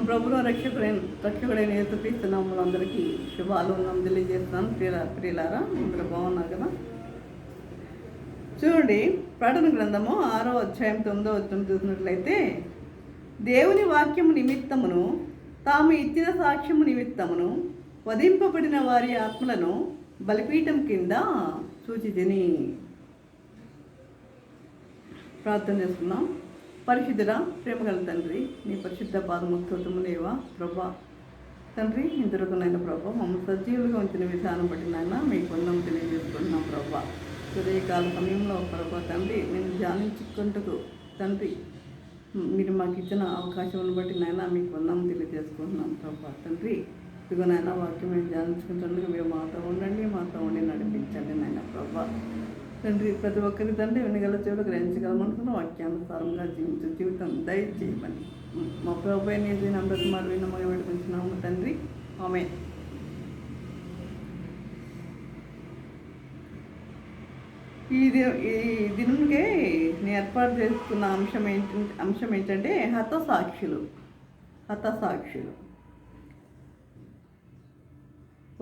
ప్రభులో రక్షకుడైన యేసుక్రీస్తు నామములో అందరికీ శుభాలు తెలియజేస్తున్నాను. ప్రియులారా అందరూ బాగున్నారు కదా. చూడండి, ప్రకటన గ్రంథము 6వ అధ్యాయం 9వ వచనం చూసినట్లయితే, దేవుని వాక్యము నిమిత్తమును తాము ఇచ్చిన సాక్ష్యము నిమిత్తమును వధింపబడిన వారి ఆత్మలను బలిపీఠం కింద సూచితిని. ప్రార్థన చేసుకున్నాం. పరిశుద్ధుడా, ప్రేమగల తండ్రి, నీ పరిశుద్ధ పాదముస్తోత్రము లేవా ప్రభా. తండ్రి, ఇంతవరకునైనా ప్రభా మమ్మల్ని సజీవులుగా ఉంచిన విధానం బట్టి నాయన మీకు వందనం తెలియజేసుకుంటున్నాం ప్రభా. ఉదయకాల సమయంలో ప్రభా తండ్రి నేను ధ్యానించుకుంటూ తండ్రి మీరు మాకు ఇచ్చిన అవకాశం బట్టి నాయన మీకు వందనం తెలియజేసుకుంటున్నాం ప్రభా. తండ్రి, ఇదిగో నాయన వాక్యం మేము ధ్యానించుకుంటుండగా మీరు మాతో ఉండండి, మాతో ఉండి నడిపించండి నాయన ప్రభా. తండ్రి, ప్రతి ఒక్కరి తండ్రి వినగల చెవులు గ్రహించగలమనుకున్న వాక్యానుసారంగా జీవించే జీవితం దయచేయమని మా ప్రభువైన యేసు నంబర్ మాట విన్నమని పెట్టుకుంటున్నాము తండ్రి. ఆమేన్. ఈ దినంకే నేను ఏర్పాటు చేసుకున్న అంశం ఏంటంటే హతసాక్షులు.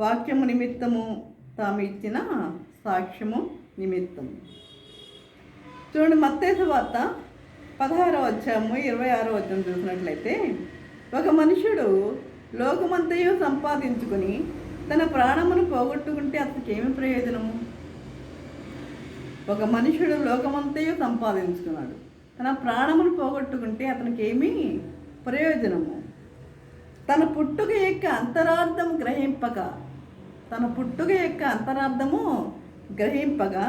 వాక్యము నిమిత్తము తాము ఇచ్చిన సాక్ష్యము నిమిత్తం. చూడండి, మత్తయి సువార్త 16వ అధ్యాయము 26వ వచనం చూసినట్లయితే, ఒక మనుషుడు లోకమంతయు సంపాదించుకుని తన ప్రాణమును పోగొట్టుకుంటే అతనికి ఏమి ప్రయోజనము? ఒక మనుషుడు లోకమంతయు సంపాదించుకున్నాడు, తన ప్రాణమును పోగొట్టుకుంటే అతనికి ఏమి ప్రయోజనము? తన పుట్టుక యొక్క అంతరార్థము గ్రహింపగా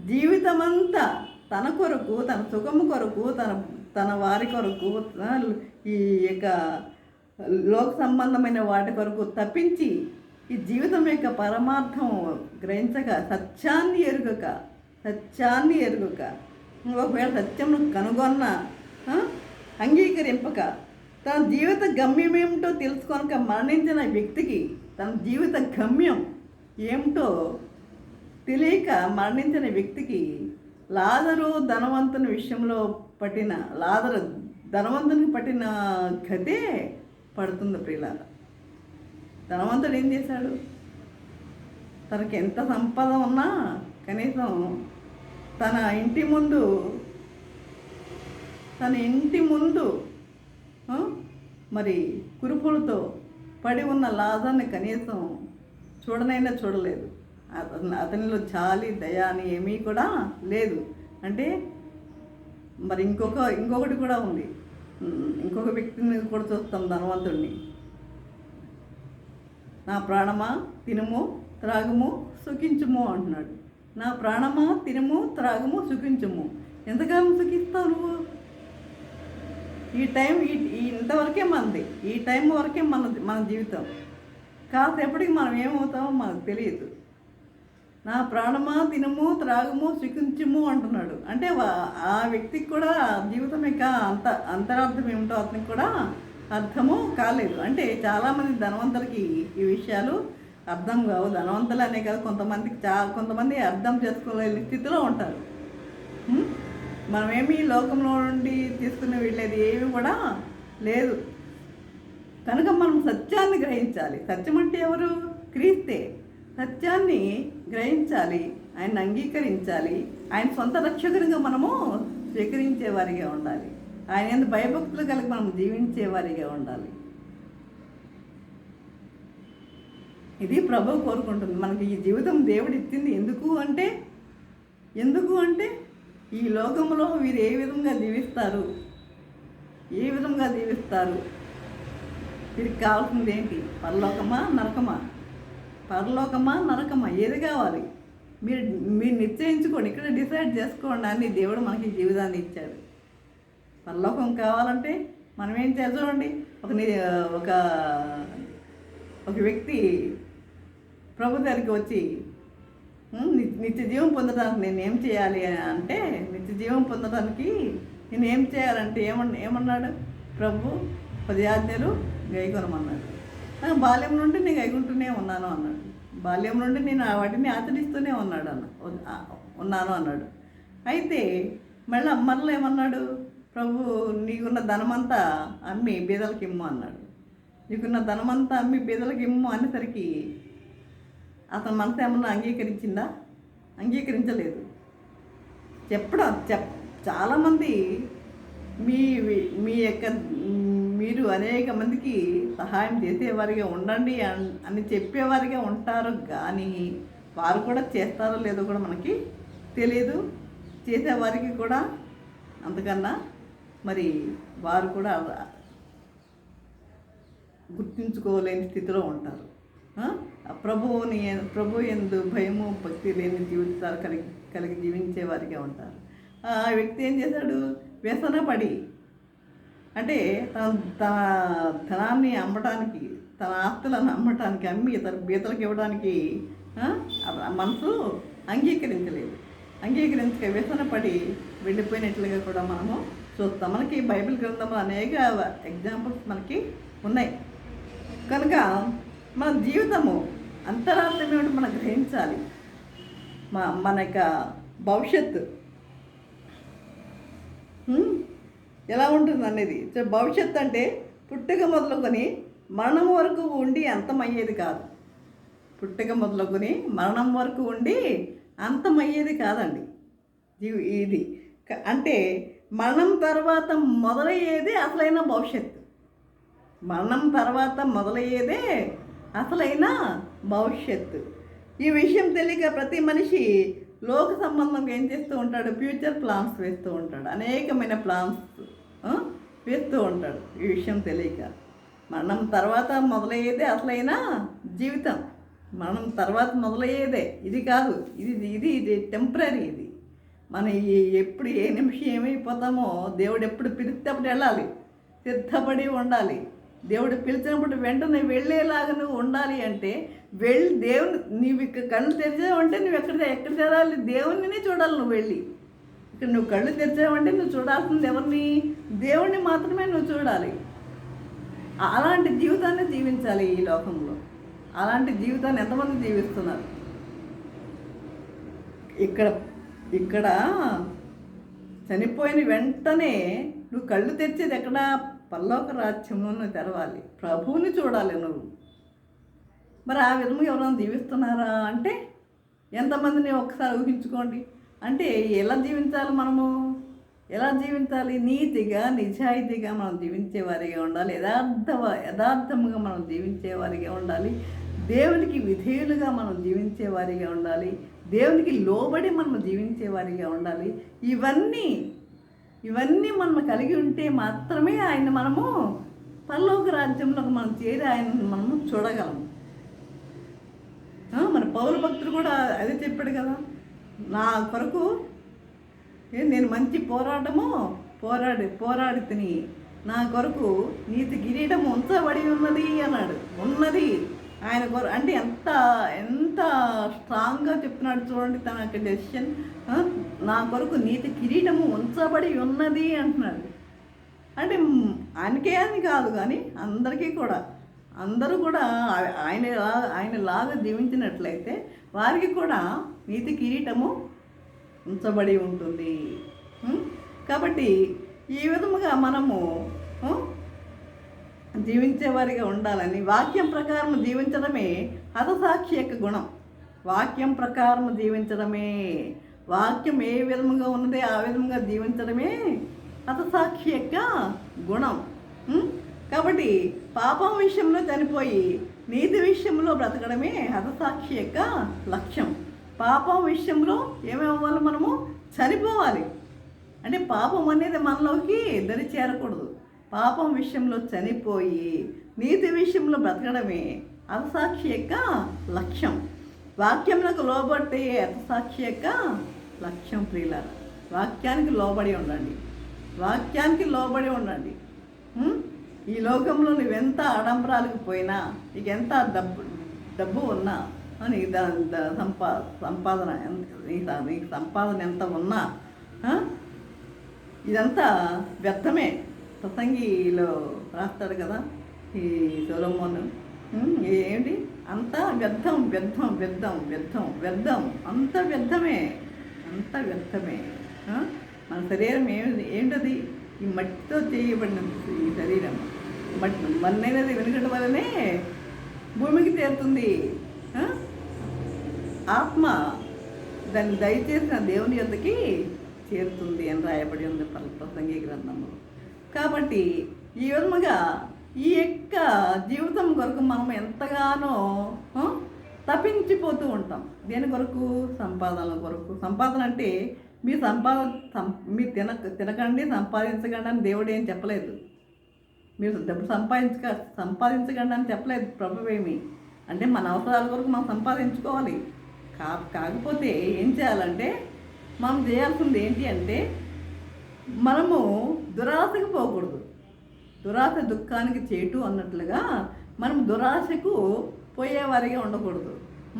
జీవితమంతా తన కొరకు, తన సుఖము కొరకు, తన వారి కొరకు, ఈ యొక్క లోక సంబంధమైన వాటి కొరకు తప్పించి ఈ జీవితం యొక్క పరమార్థం గ్రహించక సత్యాన్ని ఎరుగక ఒకవేళ సత్యమును కనుగొన్న అంగీకరింపక తన జీవిత గమ్యం ఏమిటో తెలుసుకోనక మరణించిన వ్యక్తికి తన జీవిత గమ్యం ఏమిటో తెలియక మరణించిన వ్యక్తికి లాజరు ధనవంతుని విషయంలో ధనవంతునికి పట్టిన గతే పడుతుంది ప్రియులారా. ధనవంతుడు ఏం చేశాడు? తనకి ఎంత సంపద ఉన్నా కనీసం తన ఇంటి ముందు మరి కురుపులతో పడి ఉన్న లాజర్ని కనీసం చూడనైనా చూడలేదు. అతనిలో జాలి, దయ అని ఏమీ కూడా లేదు. అంటే మరి ఇంకొకటి కూడా ఉంది. ఇంకొక వ్యక్తిని కూడా చూస్తాం, ధనవంతుడిని. నా ప్రాణమా తినుము త్రాగుము సుఖించుము అంటున్నాడు. నా ప్రాణమా తినుము త్రాగుము సుఖించుము. ఎంతకాలం సుఖిస్తావు నువ్వు? ఇంతవరకే మనది, ఈ టైం వరకే మన జీవితం. కాసేపటికి మనం ఏమవుతామో మనకు తెలియదు. నా ప్రాణమా తినుము త్రాగుము సుఖించుము అంటున్నాడు. అంటే ఆ వ్యక్తికి కూడా జీవితం యొక్క అంతరార్థం ఏమిటో అతనికి కూడా అర్థము కాలేదు. అంటే చాలామంది ధనవంతులకి ఈ విషయాలు అర్థం కావు. ధనవంతులు అనే కాదు, కొంతమంది అర్థం చేసుకోలేని స్థితిలో ఉంటారు. మనమేమి లోకంలో నుండి తీసుకునే వీళ్ళేది ఏమి కూడా లేదు. కనుక మనం సత్యాన్ని గ్రహించాలి. సత్యం అంటే ఎవరు? క్రీస్తే. సత్యాన్ని గ్రహించాలి, ఆయన అంగీకరించాలి, ఆయన సొంత రక్షకునిగా మనము స్వీకరించేవారిగా ఉండాలి. ఆయన ఎందుకు భయభక్తులు కలిగి మనం జీవించేవారిగా ఉండాలి. ఇది ప్రభువు కోరుకుంటుంది. మనకి ఈ జీవితం దేవుడు ఇచ్చింది ఎందుకు అంటే ఈ లోకంలో వీరు ఏ విధంగా జీవిస్తారు, వీరికి కావాల్సింది ఏంటి? పరలోకమా నరకమా ఏది కావాలి? మీరు నిశ్చయించుకోండి, ఇక్కడ డిసైడ్ చేసుకోండి అని దేవుడు మనకి జీవితాన్ని ఇచ్చాడు. పరలోకం కావాలంటే మనం ఏం చేయాలి చూడండి. ఒక వ్యక్తి ప్రభు దగ్గరికి వచ్చి నిత్య జీవం పొందడానికి నేనేం చేయాలి అంటే, నిత్య జీవం పొందడానికి నేనేం చేయాలంటే ఏమన్నాడు? ప్రభు 10 ఆజ్ఞలు గైకొనమన్నాడు. బాల్యం నుండి నేను గైకుంటూనే ఉన్నాను అన్నాడు. బాల్యం నుండి నేను వాటిని ఆచరిస్తూనే ఉన్నాను అన్నాడు. అయితే మరలా ఏమన్నాడు? ప్రభు నీకున్న ధనమంతా అమ్మి బీదలకి ఇమ్ము అన్నాడు. నీకున్న ధనమంతా అమ్మి బీదలకు ఇమ్ము అనేసరికి అతని మనసు ఏమన్నా అంగీకరించిందా? అంగీకరించలేదు. చాలామంది మీ మీ యొక్క మీరు అనేక మందికి సహాయం చేసేవారిగా ఉండండి అని చెప్పేవారిగా ఉంటారు, కానీ వారు కూడా చేస్తారో లేదో కూడా మనకి తెలియదు. చేసేవారికి కూడా అంతకన్నా మరి వారు కూడా గుర్తించుకోలేని స్థితిలో ఉంటారు. ప్రభు యందు భయము భక్తి లేని జీవితాలు కలిగి జీవించే వారిగా ఉంటారు. ఆ వ్యక్తి ఏం చేశాడు? వ్యసనపడి, అంటే తన ధనాన్ని అమ్మటానికి, తన ఆస్తులను అమ్మటానికి, అమ్మి తన బీతలకు ఇవ్వడానికి మనసు అంగీకరించలేదు. అంగీకరించక వ్యసనపడి వెళ్ళిపోయినట్లుగా కూడా మనము చూస్తాం. మనకి బైబిల్ గ్రంథంలో అనేక ఎగ్జాంపుల్స్ మనకి ఉన్నాయి. కనుక మన జీవితము అంతరార్థం ఏమిటి మనం గ్రహించాలి. మన యొక్క భవిష్యత్తు ఎలా ఉంటుంది అనేది. భవిష్యత్తు అంటే పుట్టుక మొదలుకొని మరణం వరకు ఉండి అంతమయ్యేది కాదు. పుట్టుక మొదలుకొని మరణం వరకు ఉండి అంతమయ్యేది కాదండి ఇది. అంటే మరణం తర్వాత మొదలయ్యేది అసలైన భవిష్యత్తు. మరణం తర్వాత మొదలయ్యేదే అసలైన భవిష్యత్తు. ఈ విషయం తెలియక ప్రతి మనిషి లోక సంబంధంగా ఏం చేస్తూ ఉంటాడు? ఫ్యూచర్ ప్లాన్స్ వేస్తూ ఉంటాడు. అనేకమైన ప్లాన్స్ వేస్తూ ఉంటాడు ఈ విషయం తెలియక. మరణం తర్వాత మొదలయ్యేదే అసలైన జీవితం. మరణం తర్వాత మొదలయ్యేదే, ఇది కాదు. ఇది టెంపరీ. ఇది మనం ఎప్పుడు ఏ నిమిషం ఏమైపోతామో దేవుడు ఎప్పుడు పిలిస్తే అప్పుడు వెళ్ళాలి, సిద్ధపడి ఉండాలి. దేవుడు పిలిచినప్పుడు వెంటనే వెళ్ళేలాగా నువ్వు ఉండాలి. అంటే దేవుని నీవు ఇక్కడ కళ్ళు తెరిచావంటే నువ్వు ఎక్కడ తెరాలి? దేవునినే చూడాలి. నువ్వు వెళ్ళి ఇక్కడ నువ్వు కళ్ళు తెరిచావంటే నువ్వు చూడాల్సింది ఎవరిని? దేవుణ్ణి మాత్రమే నువ్వు చూడాలి. అలాంటి జీవితాన్ని జీవించాలి ఈ లోకంలో. అలాంటి జీవితాన్ని ఎంతమంది జీవిస్తున్నారు? ఇక్కడ చనిపోయిన వెంటనే నువ్వు కళ్ళు తెరిచేది ఎక్కడ? పరలోక రాజ్యంలో నువ్వు తెరవాలి, ప్రభువుని చూడాలి నువ్వు. మరి ఆ విధంగా ఎవరైనా జీవిస్తున్నారా అంటే ఎంతమందిని ఒకసారి ఊహించుకోండి. అంటే ఎలా జీవించాలి? మనము ఎలా జీవించాలి? నీతిగా, నిజాయితీగా మనం జీవించేవారిగా ఉండాలి. యథార్థముగా మనం జీవించేవారిగా ఉండాలి. దేవునికి విధేయులుగా మనం జీవించేవారిగా ఉండాలి. దేవునికి లోబడి మనం జీవించేవారిగా ఉండాలి. ఇవన్నీ మనం కలిగి ఉంటే మాత్రమే ఆయన మనము పరలోక రాజ్యంలోకి మనం చేరి ఆయన మనము చూడగలము. మన పౌలు భక్తుడు కూడా అదే చెప్పాడు కదా, నా కొరకు నేను మంచి పోరాడి తిని నా కొరకు నీతి కిరీటం ఉంచబడి ఉన్నది అన్నాడు. ఉన్నది ఆయన కొరకు. అంటే ఎంత స్ట్రాంగ్గా చెప్తున్నాడు చూడండి తన యొక్క డెసిషన్. నా కొరకు నీతి కిరీటము ఉంచబడి ఉన్నది అంటున్నాడు. అంటే ఆయనకే అని కాదు, కానీ అందరికీ కూడా, అందరూ కూడా ఆయనలాగా జీవించినట్లయితే వారికి కూడా నీతి కిరీటము ఉంచబడి ఉంటుంది. కాబట్టి ఈ విధముగా మనము జీవించేవారిగా ఉండాలని, వాక్యం ప్రకారం జీవించడమే హతసాక్షి యొక్క గుణం. వాక్యం ప్రకారం జీవించడమే, వాక్యం ఏ విధముగా ఉన్నదే ఆ విధముగా జీవించడమే హతసాక్షి యొక్క గుణం. కాబట్టి పాపం విషయంలో చనిపోయి నీతి విషయంలో బ్రతకడమే హతసాక్షి యొక్క లక్ష్యం. పాపం విషయంలో ఏమవ్వాలి? మనము చనిపోవాలి. అంటే పాపం అనేది మనలోకి దరి చేరకూడదు. పాపం విషయంలో చనిపోయి నీతి విషయంలో బ్రతకడమే హతసాక్షి యొక్క లక్ష్యం. వాక్యములకు లోబట్టే హతసాక్షి యొక్క లక్ష్యం. ప్రియులారా, వాక్యానికి లోబడి ఉండండి. వాక్యానికి లోబడి ఉండండి. ఈ లోకంలో నువ్వెంత ఆడంబరాలకు పోయినా, నీకు ఎంత డబ్బు ఉన్నా, నీకు సంపాదన నీకు సంపాదన ఎంత ఉన్నా ఇదంతా వ్యర్థమే. ప్రసంగిలో రాస్తాడు కదా ఈ సొలొమోను, ఏంటి అంతా వ్యర్థం వ్యర్థం వ్యర్థం వ్యర్థం వ్యర్థం, అంత వ్యర్థమే, అంత వ్యర్థమే. మన శరీరం ఏంటది? ఈ మట్టితో చేయబడిన ఈ శరీరం మన్నైనది వెనుకటి వలనే భూమికి చేరుతుంది. ఆత్మ దాన్ని దయచేసిన దేవుని యొద్దకి చేరుతుంది అని రాయబడి ఉంది ప్రసంగి గ్రంథంలో. కాబట్టి ఈ విధముగా ఈ యొక్క జీవితం కొరకు మనం ఎంతగానో తప్పించిపోతూ ఉంటాం. దేని కొరకు? సంపాదనల కొరకు. సంపాదన అంటే మీరు మీరు తినకండి సంపాదించకండి అని దేవుడు ఏం చెప్పలేదు. మీరు డబ్బు సంపాదించకండి అని చెప్పలేదు ప్రభువేమి. అంటే మన అవసరాల కొరకు మనం సంపాదించుకోవాలి. కాకపోతే ఏం చేయాలంటే మనం చేయాల్సింది ఏంటి అంటే మనము దురాశకు పోకూడదు. దురాశ దుఃఖానికి చేటు అన్నట్లుగా మనం దురాశకు పోయేవారిగా ఉండకూడదు.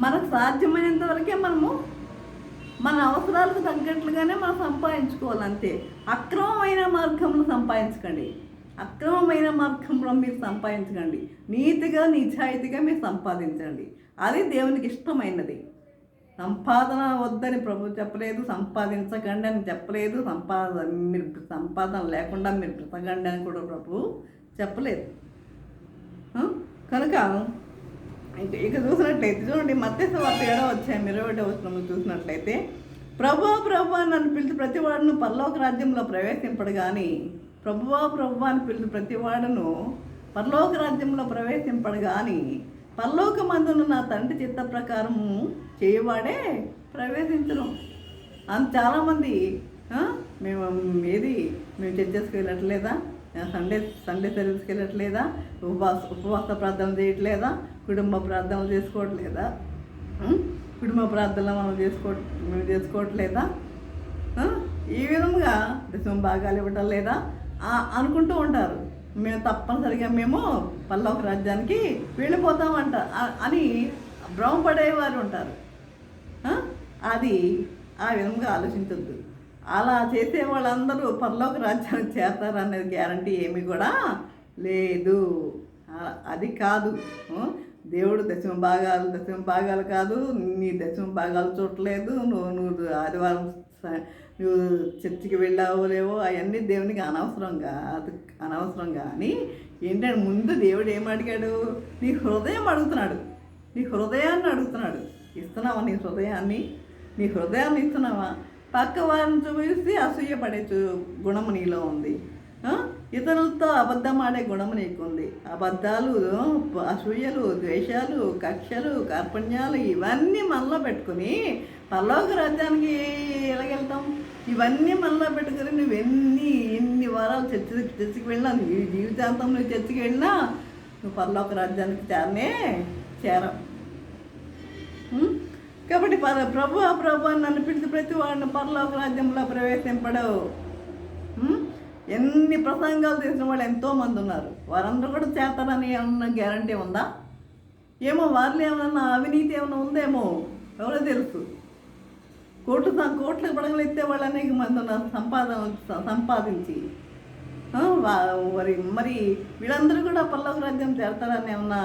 మనకు సాధ్యమైనంత వరకే మనము మన అవసరాలకు తగ్గట్లుగానే మనం సంపాదించుకోవాలి, అంతే. అక్రమమైన మార్గంలో సంపాదించకండి. అక్రమమైన మార్గంలో మీరు సంపాదించకండి. నీతిగా నిజాయితీగా మీరు సంపాదించండి. అది దేవునికి ఇష్టమైనది. సంపాదన వద్దని ప్రభు చెప్పలేదు, సంపాదించకండి అని చెప్పలేదు, మీరు సంపాదన లేకుండా మీరు బ్రతకండి అని కూడా ప్రభు చెప్పలేదు. కనుక ఇక చూసినట్లయితే చూడండి, మత్తయి సువార్త 7వ అధ్యాయం 21వ వచనంలో చూసినట్లయితే ప్రభువా ప్రభువా నన్ను పిలిచి ప్రతివాడును పరలోక రాజ్యంలో ప్రవేశింపడు కానీ ప్రభువా ప్రభువా అని పిలిచి ప్రతివాడును పరలోక రాజ్యంలో ప్రవేశింపడు కానీ పరలోకమందున నా తండ్రి చిత్త ప్రకారము చేయవాడే ప్రవేశించను. చాలామంది మేము చర్చస్కి వెళ్ళట్లేదా, సండే సర్వీస్కి వెళ్ళట్లేదా, ఉపవాస ప్రార్థన చేయట్లేదా, కుటుంబ ప్రార్థనలు చేసుకోవట్లేదా, కుటుంబ ప్రార్థనలు మేము చేసుకోవట్లేదా, ఈ విధంగా దశమ భాగాలు ఇవ్వటం లేదా అనుకుంటూ ఉంటారు. మేము తప్పనిసరిగా మేము పరలోక రాజ్యానికి వెళ్ళిపోతామంట అని భ్రమపడేవారు ఉంటారు. అది ఆ విధంగా ఆలోచించద్దు. అలా చేసే వాళ్ళందరూ పరలోక రాజ్యానికి చేరతారు అనేది గ్యారంటీ ఏమీ కూడా లేదు. అది కాదు. దేవుడు దశమ భాగాలు కాదు, నీ దశమ భాగాలు చూడలేదు, నువ్వు ఆదివారం నువ్వు చర్చికి వెళ్ళావో లేవో అవన్నీ దేవునికి అనవసరం కానీ ఏంటంటే ముందు దేవుడు ఏం అడిగాడు? నీ హృదయం అడుగుతున్నాడు. నీ హృదయాన్ని అడుగుతున్నాడు. ఇస్తున్నావా నీ హృదయాన్ని ఇస్తున్నావా? పక్క వారిని చూసి అసూయపడే గుణము నీలో ఉంది. ఇతరులతో అబద్ధం ఆడే గుణము నీకుంది. అబద్ధాలు, అసూయలు, ద్వేషాలు, కక్షలు, కార్పణ్యాలు ఇవన్నీ మనలో పెట్టుకుని పరలోక రాజ్యానికి ఎలాగెళ్తాం? ఇవన్నీ మనలో పెట్టుకుని నువ్వు ఎన్ని వారాలు చర్చికి వెళ్ళినా, నీ జీవితాంతం నువ్వు చర్చికి వెళ్ళినా నువ్వు పరలోక రాజ్యానికి చేరవు. కాబట్టి ప్రభు నన్ను పిలిచి ప్రతి వాడిని పరలోక రాజ్యంలో ప్రవేశింపడవు. ఎన్ని ప్రసంగాలు చేసిన వాళ్ళు ఎంతోమంది ఉన్నారు. వారందరూ కూడా చేస్తారని ఏమన్నా గ్యారంటీ ఉందా? ఏమో వారిలో ఏమన్నా అవినీతి ఏమైనా ఉందేమో ఎవరో తెలుసు. కోట్లకు పడగలు ఎత్తే వాళ్ళు అనేక మంది ఉన్నారు సంపాదించి. మరి వీళ్ళందరూ కూడా పరలోక రాజ్యం చేరతారని ఏమన్నా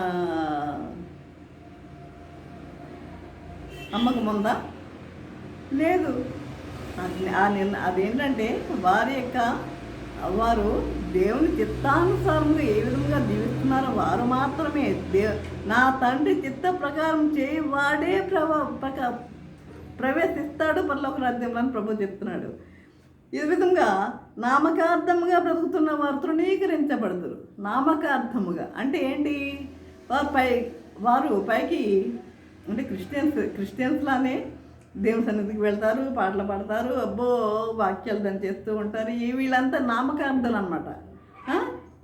నమ్మకం ఉందా? లేదు. అదేంటంటే వారు దేవుని చిత్తానుసారంగా ఏ విధంగా జీవిస్తున్నారో వారు మాత్రమే నా తండ్రి చిత్త ప్రకారం చేయవాడే ప్రవేశిస్తాడు పరలోక రాజ్యంలో అని ప్రభు చెప్తున్నాడు. ఈ విధంగా నామకార్థముగా బ్రతుకుతున్న వారు తృణీకరించబడతారు. నామకార్థముగా అంటే ఏంటి? వారు పైకి అంటే క్రిస్టియన్స్లానే దేవుని సన్నిధికి వెళ్తారు, పాటలు పాడతారు, అబ్బో వాక్యాలు దాన్ని చేస్తూ ఉంటారు. వీళ్ళంతా నామకార్థాలు అన్నమాట.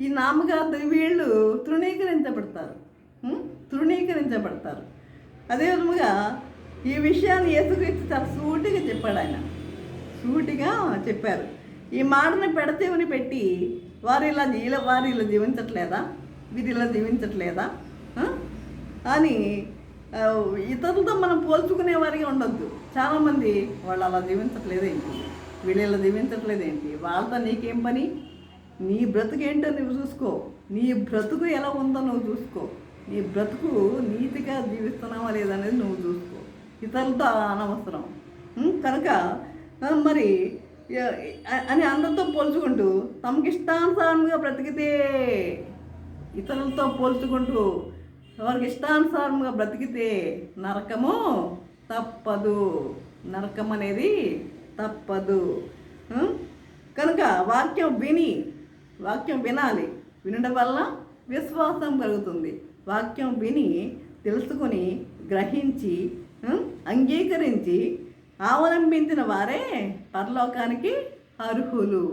ఈ నామకార్థం వీళ్ళు తృణీకరించబడతారు. అదే విధముగా ఈ విషయాన్ని యేసుక్రీస్తు చాలా సూటిగా చెప్పాడు. ఆయన సూటిగా చెప్పారు. ఈ మాటను పెడతేమని పెట్టి వారు ఇలా జీవించట్లేదా, వీరు ఇలా జీవించట్లేదా అని ఇతరులతో మనం పోల్చుకునే వారిగా ఉండొద్దు. చాలామంది వాళ్ళు అలా జీవించట్లేదేంటి, వీళ్ళు ఇలా జీవించట్లేదేంటి, వాళ్ళతో నీకేం పని? నీ బ్రతుకు ఏంటో నువ్వు చూసుకో. నీ బ్రతుకు ఎలా ఉందో నువ్వు చూసుకో. నీ బ్రతుకు నీతిగా జీవిస్తున్నావా లేదనేది నువ్వు చూసుకో. ఇతరులతో అనవసరం. కనుక మరి అని అందరితో పోల్చుకుంటూ తమకి ఇష్టానుసారంగా బ్రతికితే ఇతరులతో పోల్చుకుంటూ ఎవరికి ఇష్టానుసారంగా బ్రతికితే నరకము తప్పదు. నరకం అనేది తప్పదు. కనుక వాక్యం వినాలి. వినడం వల్ల విశ్వాసం కలుగుతుంది. వాక్యం విని తెలుసుకొని గ్రహించి అంగీకరించి అవలంబించిన వారే పరలోకానికి అర్హులు.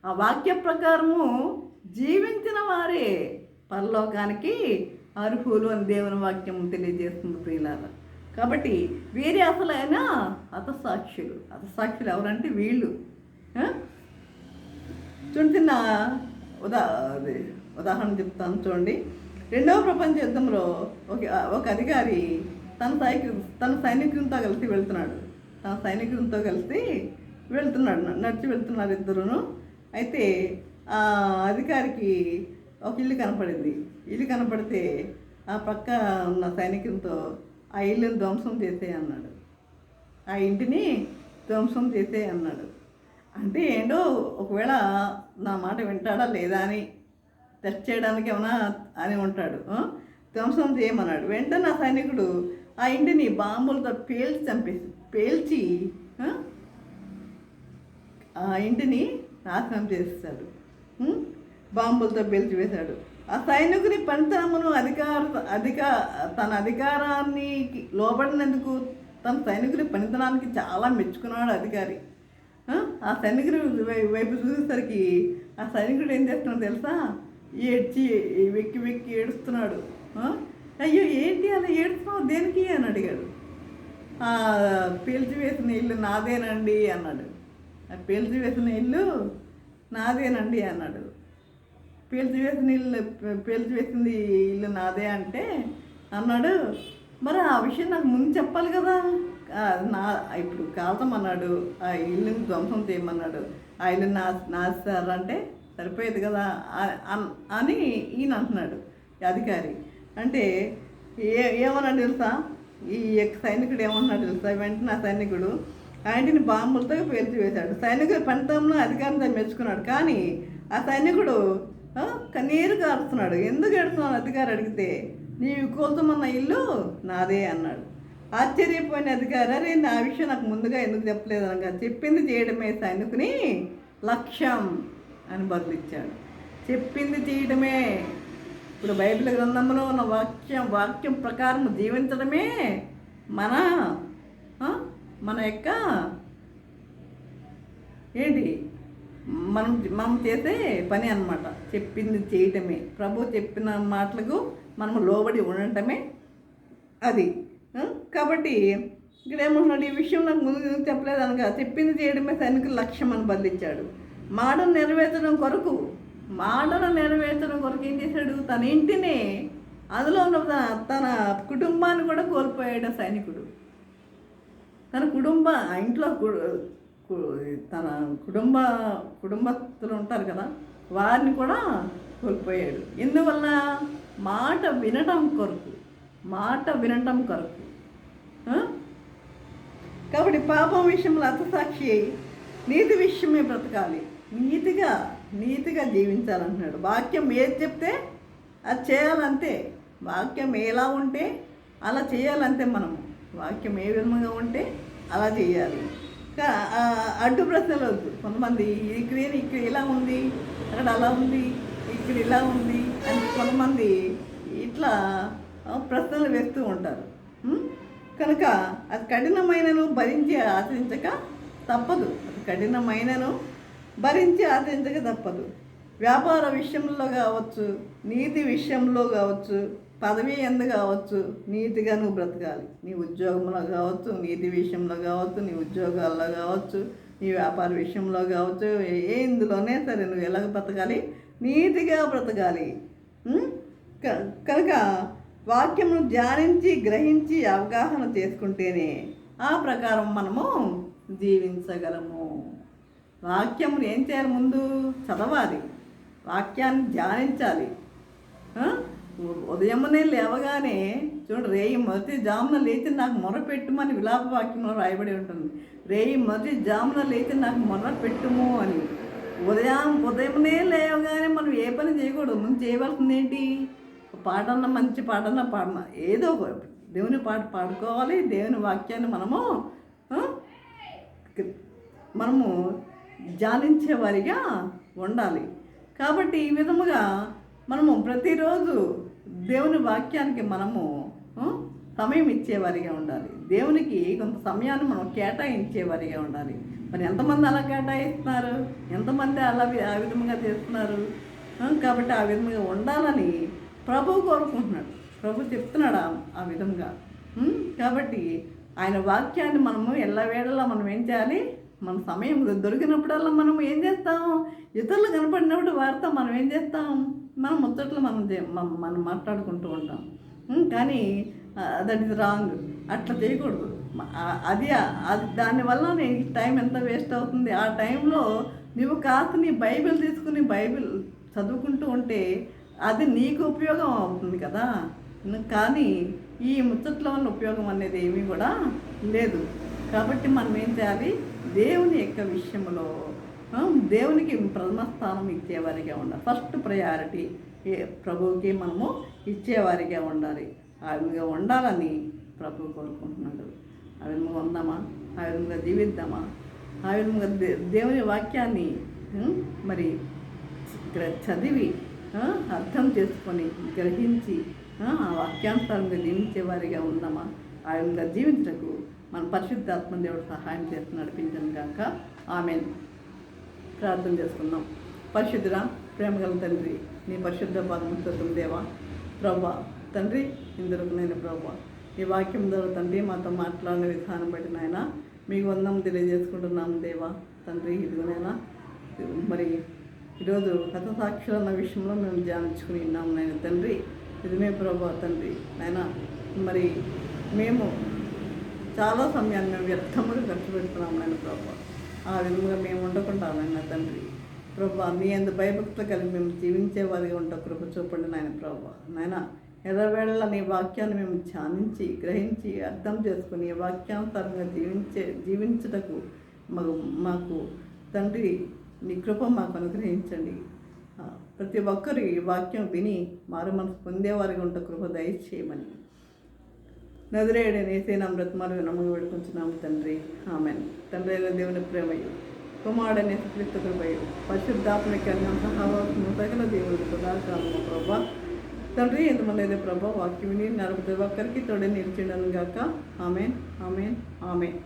ఆ వాక్య ప్రకారము జీవించిన వారే పరలోకానికి అర్హులు అని దేవుని వాక్యం తెలియజేస్తుంది ప్రియులారా. కాబట్టి వీరి అసలైన హతసాక్షులు ఎవరంటే వీళ్ళు. చిన్న ఉదాహరణ చెప్తాను చూడండి. రెండవ ప్రపంచ యుద్ధంలో ఒక అధికారి తన సైనికులతో కలిసి వెళ్తున్నాడు. నడిచి వెళ్తున్నారు ఇద్దరును. అయితే ఆ అధికారికి ఒక ఇల్లు కనపడింది. ఇల్లు కనపడితే ఆ పక్క ఉన్న సైనికులతో ఆ ఇల్లుని ధ్వంసం చేసేయన్నాడు. ఆ ఇంటిని ధ్వంసం చేసేయన్నాడు. అంటే ఏంటో ఒకవేళ నా మాట వింటాడా లేదా అని టెస్ట్ చేయడానికి ఏమైనా అని ఉంటాడు. ధ్వంసం చేయమన్నాడు. వెంటనే ఆ సైనికుడు ఆ ఇంటిని బాంబులతో పేల్చి ఆ ఇంటిని నాశనం చేస్తాడు. బాంబులతో పేల్చివేశాడు. ఆ సైనికుని పనితనమును తన అధికారాన్ని లోబడినందుకు తన సైనికుని పనితనానికి చాలా మెచ్చుకున్నాడు అధికారి. ఆ సైనికుడి వైపు చూసేసరికి ఆ సైనికుడు ఏం చేస్తున్నాడు తెలుసా? వెక్కి ఏడుస్తున్నాడు. అయ్యో ఏంటి అలా ఏడుస్తున్నావు, దేనికి అని అడిగాడు. పేల్చివేసిన ఇల్లు నాదేనండి అన్నాడు. పేల్చివేసిన ఇల్లు నాదేనండి అన్నాడు. పేల్చివేసింది ఇల్లు నాదే అంటే అన్నాడు, మరి ఆ విషయం నాకు ముందు చెప్పాలి కదా. ఇప్పుడు కాల్చమన్నాడు, ఆ ఇల్లుని ధ్వంసం చేయమన్నాడు, ఆ ఇల్లు నాస్తారంటే సరిపోయేది కదా అని ఈయన అంటున్నాడు అధికారి. అంటే ఏమన్నాడు తెలుసా? ఈ సైనికుడు ఏమన్నాడు తెలుసా? వెంటనే ఆ సైనికుడు ఆ ఇంటిని బాంబులతో పేల్చివేశాడు. సైనికుడు పనితనంలో అధికారంతో మెచ్చుకున్నాడు. కానీ ఆ సైనికుడు కన్నీరు కారుస్తున్నాడు. ఎందుకు ఏడుస్తున్నాడు అధికారి అడిగితే, నీవు కోసమన్న ఇల్లు నాదే అన్నాడు. ఆశ్చర్యపోయిన అధికారి, అరే నా విషయం నాకు ముందుగా ఎందుకు చెప్పలేదు అనగా, చెప్పింది చేయడమే సైనికుని లక్ష్యం అని బదులిచ్చాడు. చెప్పింది చేయడమే. ఇప్పుడు బైబిల్ గ్రంథంలో ఉన్న వాక్యం ప్రకారం జీవించడమే మన యొక్క ఏంటి మనం చేసే పని అన్నమాట. చెప్పింది చేయటమే, ప్రభు చెప్పిన మాటలకు మనము లోబడి ఉండటమే అది. కాబట్టి ఇక్కడ ఏమంటున్నాడు, ఈ విషయం నాకు ముందు చెప్పలేదు అనగా చెప్పింది చేయడమే సైనికుల లక్ష్యం అని బదిలిచ్చాడు. మాటను నెరవేర్చడం కొరకు ఏం చేశాడు? తన ఇంటిని, అందులో ఉన్న తన కుటుంబాన్ని కూడా కోల్పోయాడు సైనికుడు. తన ఇంట్లో తన కుటుంబస్తులు ఉంటారు కదా, వారిని కూడా కోల్పోయాడు. ఎందువల్ల? మాట వినటం కొరకు. కాబట్టి పాపం విషయంలో హతసాక్షి అయి నీతి విషయమే బ్రతకాలి, నీతిగా జీవించాలంటున్నాడు. వాక్యం ఏది చెప్తే అది చేయాలంతే. వాక్యం ఎలా ఉంటే అలా చేయాలంతే. మనము వాక్యం ఏ విధంగా ఉంటే అలా చేయాలి. అడ్డు ప్రశ్నలు వద్దు. కొంతమంది ఇక్కడ ఇలా ఉంది, అక్కడ అలా ఉంది, ఇక్కడ ఇలా ఉంది అని కొంతమంది ఇట్లా ప్రశ్నలు వేస్తూ ఉంటారు. కనుక అది కఠినమైనను భరించి ఆచరించక తప్పదు. వ్యాపార విషయంలో కావచ్చు, నీతి విషయంలో కావచ్చు, పదవి ఎందు కావచ్చు, నీతిగా నువ్వు బ్రతకాలి. నీ ఉద్యోగంలో కావచ్చు, నీతి విషయంలో కావచ్చు, నీ ఉద్యోగాల్లో కావచ్చు, నీ వ్యాపార విషయంలో కావచ్చు, ఇందులోనే సరే నువ్వు ఎలాగ బ్రతకాలి? నీతిగా బ్రతకాలి. కనుక వాక్యమును ధ్యానించి గ్రహించి అవగాహన చేసుకుంటేనే ఆ ప్రకారం మనము జీవించగలము. వాక్యమును ఏం చేయాలి? ముందు చదవాలి, వాక్యాన్ని ధ్యానించాలి. ఉదయమునే లేవగానే చూడండి, రేయి మొదటి జామున లేచి నాకు మొరపెట్టుమని విలాప వాక్యంలో రాయబడి ఉంటుంది. రేయి మొదటి జామున లేచి నాకు మొరపెట్టుము అని. ఉదయమునే లేవగానే మనం ఏ పని చేయకూడదు. మనం చేయవలసింది ఏంటి? పాటన్న, మంచి పాటన్న పాడన, ఏదో ఒక దేవుని పాట పాడుకోవాలి. దేవుని వాక్యాన్ని మనము ధ్యానించే వారిగా ఉండాలి. కాబట్టి ఈ విధముగా మనము ప్రతిరోజు దేవుని వాక్యానికి మనము సమయం ఇచ్చేవారిగా ఉండాలి. దేవునికి కొంత సమయాన్ని మనం కేటాయించేవారిగా ఉండాలి. మరి ఎంతమంది అలా కేటాయిస్తున్నారు? ఎంతమంది అలా ఆ విధంగా చేస్తున్నారు? కాబట్టి ఆ విధంగా ఉండాలని ప్రభువు కోరుకుంటున్నాడు. ప్రభు చెప్తున్నాడు ఆ విధంగా. కాబట్టి ఆయన వాక్యాన్ని మనము ఎల్లవేళలా మనం ఏం చేయాలి? మన సమయం దొరికినప్పుడల్లా మనం ఏం చేస్తాం? ఇతరులు కనపడినప్పుడు వారితో మనం ఏం చేస్తాం? మనం ముచ్చట్లు మనం మాట్లాడుకుంటూ ఉంటాం. కానీ దట్ ఈజ్ రాంగ్. అట్లా చేయకూడదు. అది దానివల్ల నీ టైం ఎంత వేస్ట్ అవుతుంది. ఆ టైంలో నువ్వు కాస్త నీ బైబిల్ తీసుకుని బైబిల్ చదువుకుంటూ ఉంటే అది నీకు ఉపయోగం అవుతుంది కదా. కానీ ఈ ముచ్చట్ల వల్ల ఉపయోగం అనేది ఏమీ కూడా లేదు. కాబట్టి మనం ఏం చేయాలి? దేవుని యొక్క విషయంలో దేవునికి ప్రథమ స్థానం ఇచ్చేవారిగా ఉండాలి. ఫస్ట్ ప్రయారిటీ ప్రభువుకి మనము ఇచ్చేవారిగా ఉండాలి. ఆ విధంగా ఉండాలని ప్రభు కోరుకుంటున్నాడు. ఆ విధంగా ఉందామా? ఆ విధంగా జీవిద్దామా? ఆ విధంగా దేవుని వాక్యాన్ని మరి చదివి అర్థం చేసుకొని గ్రహించి ఆ వాక్యానుసారంగా జీవించే వారిగా ఉందామా? ఆ విధంగా జీవించటకు మన పరిశుద్ధాత్మ దేవుడు సహాయం చేసి నడిపించను గాక. ఆమేన్. ప్రార్థన చేసుకుందాం. పరిశుద్ధుడా, ప్రేమగల తండ్రి, నీ పరిశుద్ధ పాదముతో దేవా ప్రభా తండ్రి, ఇందుకు నేను ప్రభా ఈ వాక్యం ద్వారా తండ్రి మాతో మాట్లాడిన విధానం బట్టి నాయన మీకు వందనం తెలియజేసుకుంటున్నాము దేవా తండ్రి. ఇదిగోనైనా మరి ఈరోజు హతసాక్షులు అన్న విషయంలో మేము ధ్యానించుకుని ఉన్నాము నాయన తండ్రి. ఇదిమే ప్రభా తండ్రి నాయన, మరి మేము చాలా సమయాన్ని మేము వ్యర్థముగా ఖర్చు పెడుతున్నాము నాయన ప్రభా. ఆ విధంగా మేము ఉండకుండా నాయన తండ్రి ప్రభా, మీ అంత భయభక్తులు కలిగి మేము జీవించే వారిగా ఉంటాం. కృప చూపండి నాయన ప్రభా. నాయన ఎర్రవేళ నీ వాక్యాన్ని మేము ధ్యానించి గ్రహించి అర్థం చేసుకుని ఈ వాక్యానుసారంగా జీవించుటకు మాకు తండ్రి నీ కృప మాకు అనుగ్రహించండి. ప్రతి ఒక్కరు ఈ వాక్యం విని మారు మనసు పొందేవారిగా ఉంటే కృప దయచేయమని నజరేయుడైన యేసయ్య బ్రతిమాలు నమ్మకం పెట్టుకుంటున్నాము తండ్రి. ఆమెన్. తండ్రి అయిన దేవుని ప్రేమయు, కుమారుడైన యేసుక్రీస్తు కృపయు, పరిశుద్ధాత్మకి అన్నం సహవాసము సకల దేవుని సదాకాలము ప్రభా తండ్రి ఎంతమంది అయితే ప్రభా వాక్యం విని ప్రతి ఒక్కరికి తోడే నిలిచిండను గాక. Amen, amen, amen.